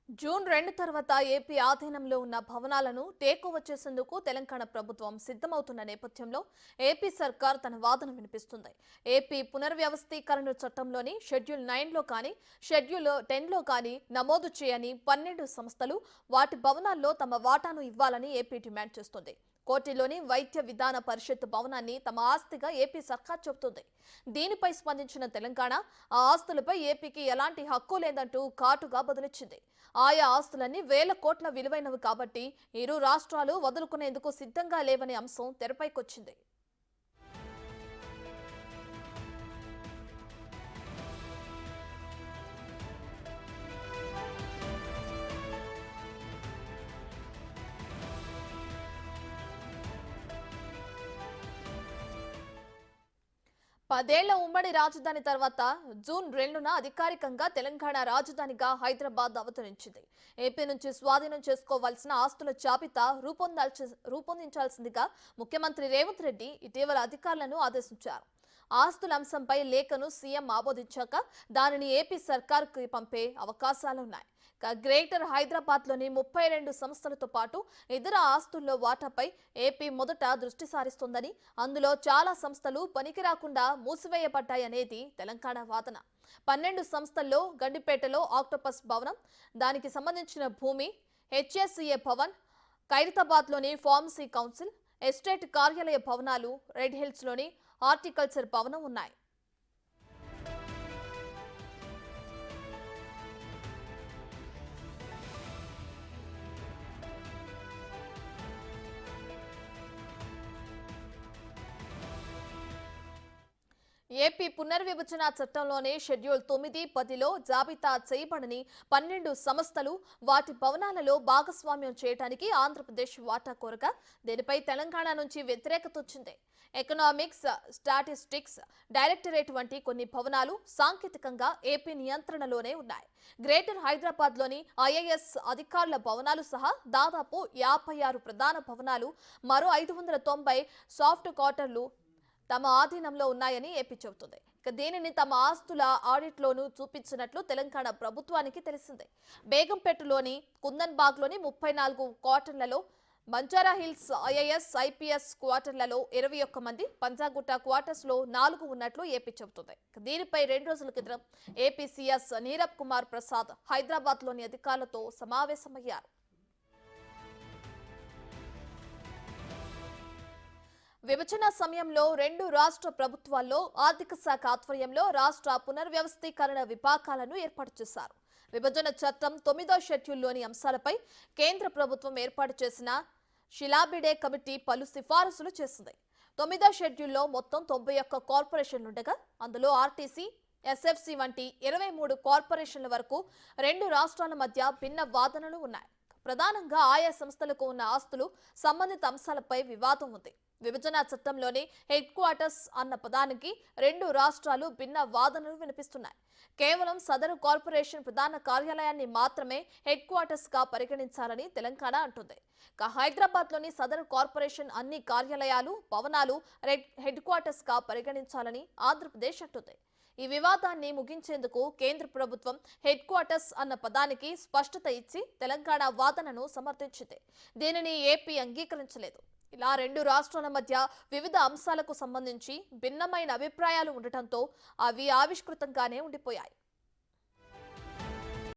June 2 తర్వాత AP ఆధీనంలో ఉన్న భవనాలను టేకోవర్ చేసేందుకు తెలంగాణ ప్రభుత్వం సిద్ధమవుతున్న నేపథ్యంలో ఏపీ సర్కార్ తన వాదన వినిపిస్తుంది. ఏపీ పునర్వ్యవస్థీకరణ చట్టంలోని షెడ్యూల్ 9లో కానీ షెడ్యూల్ 10లో కానీ నమోదు చేయని 12 సంస్థలు వాటి భవనాల్లో తమ వాటాను ఇవ్వాలని ఏపీ డిమాండ్ చేస్తుంది. కోటిలోని వైద్య విధాన పరిషత్ భవనాన్ని తమ ఆస్తిగా ఏపీ సర్కార్ చెబుతుంది. దీనిపై స్పందించిన తెలంగాణ ఆ ఆస్తులపై ఏపీకి ఎలాంటి హక్కు లేదంటూ ఘాటుగా బదులిచ్చింది. ఆయా ఆస్తులన్నీ వేల కోట్ల విలువైనవి కాబట్టి ఇరు రాష్ట్రాలు వదులుకునేందుకు సిద్ధంగా లేవనే అంశం తెరపైకొచ్చింది. 10 ఏళ్ల ఉమ్మడి రాజధాని తర్వాత జూన్ 2న అధికారికంగా తెలంగాణ రాజధానిగా హైదరాబాద్ అవతరించింది. ఏపీ నుంచి స్వాధీనం చేసుకోవాల్సిన ఆస్తుల జాబితా రూపొందించాల్సిందిగా ముఖ్యమంత్రి రేవంత్ రెడ్డి ఇటీవల అధికారులను ఆదేశించారు. ఆస్తుల అంశంపై లేఖను సీఎం ఆమోదించాక దానిని ఏపీ సర్కార్కు పంపే అవకాశాలున్నాయి. గ్రేటర్ హైదరాబాద్లోని 32 సంస్థలతో పాటు ఇతర ఆస్తుల్లో వాటాపై ఏపీ మొదట దృష్టి సారిస్తోందని, అందులో చాలా సంస్థలు పనికిరాకుండా మూసివేయబడ్డాయనేది తెలంగాణ వాదన. 12 సంస్థల్లో గండిపేటలో ఆక్టోపస్ భవనం, దానికి సంబంధించిన భూమి, హెచ్ఎస్సీఏ భవన్, ఖైరతాబాద్లోని ఫార్మసీ కౌన్సిల్, ఎస్టేట్ కార్యాలయ భవనాలు, రెడ్ హిల్స్లోని హార్టికల్చర్ భవనం ఉన్నాయి. ఏపీ పునర్విభజన చట్టంలోని షెడ్యూల్ 9, 10లో జాబితా చేయబడని 12 సంస్థలు వాటి భవనాలలో భాగస్వామ్యం చేయడానికి ఆంధ్రప్రదేశ్ వాటా కోరగా దీనిపై తెలంగాణ నుంచి వ్యతిరేకత వచ్చింది. ఎకనామిక్స్, స్టాటిస్టిక్స్ డైరెక్టరేట్ వంటి కొన్ని భవనాలు సాంకేతికంగా ఏపీ నియంత్రణలోనే ఉన్నాయి. గ్రేటర్ హైదరాబాద్లోని ఐఏఎస్ అధికారుల భవనాలు సహా దాదాపు 56 ప్రధాన భవనాలు, మరో 590 సాఫ్ట్ క్వార్టర్లు తమ ఆధీనంలో ఉన్నాయని ఏపీ చెబుతుంది. దీనిని తమ ఆస్తుల ఆడిట్లోనూ చూపించినట్లు తెలంగాణ ప్రభుత్వానికి తెలిసిందే. బేగంపేటలోని కుందన్బాగ్లోని 34 క్వార్టర్లలో, బంజారా హిల్స్ ఐఏఎస్ ఐపీఎస్ క్వార్టర్లలో 21 మంది, పంజాగుట్ట క్వార్టర్స్లో 4 ఉన్నట్లు ఏపీ చెబుతుంది. దీనిపై 2 రోజుల క్రితం ఏపీ సీఎస్ నీరబ్ కుమార్ ప్రసాద్ హైదరాబాద్లోని అధికారులతో సమావేశమయ్యారు. విభజన సమయంలో 2 రాష్ట్ర ప్రభుత్వాల్లో ఆర్థిక శాఖ ఆధ్వర్యంలో రాష్ట్ర పునర్వ్యవస్థీకరణ విభాగాలను ఏర్పాటు చేశారు. విభజన చట్టం 9వ షెడ్యూల్లోని అంశాలపై కేంద్ర ప్రభుత్వం ఏర్పాటు చేసిన షిలాబిడే కమిటీ పలు సిఫారసులు చేసింది. 9వ షెడ్యూల్లో మొత్తం 91 కార్పొరేషన్లుండగా అందులో ఆర్టీసీ, ఎస్ఎఫ్సి వంటి 23 కార్పొరేషన్ల వరకు 2 రాష్ట్రాల మధ్య భిన్న వాదనలు ఉన్నాయి. ప్రధానంగా ఆయా సంస్థలకు ఉన్న ఆస్తులు సంబంధిత అంశాలపై వివాదం ఉంది. విభజన చట్టంలోని హెడ్ క్వార్టర్స్ అన్న పదానికి 2 రాష్ట్రాలు భిన్న వాదనలు వినిపిస్తున్నాయి. కేవలం సదరు కార్పొరేషన్ ప్రధాన కార్యాలయాన్ని మాత్రమే హెడ్ క్వార్టర్స్ గా పరిగణించాలని తెలంగాణ అంటుంది. హైదరాబాద్లోని సదరు కార్పొరేషన్ అన్ని కార్యాలయాలు, భవనాలు హెడ్ క్వార్టర్స్ గా పరిగణించాలని ఆంధ్రప్రదేశ్ అంటుంది. ఈ వివాదాన్ని ముగించేందుకు కేంద్ర ప్రభుత్వం హెడ్ క్వార్టర్స్ అన్న పదానికి స్పష్టత ఇచ్చి తెలంగాణ వాదనను సమర్థించింది. దీనిని ఏపీ అంగీకరించలేదు. ఇలా 2 రాష్ట్రాల మధ్య వివిధ అంశాలకు సంబంధించి భిన్నమైన అభిప్రాయాలు ఉండటంతో అవి ఆవిష్కృతంగానే ఉండిపోయాయి.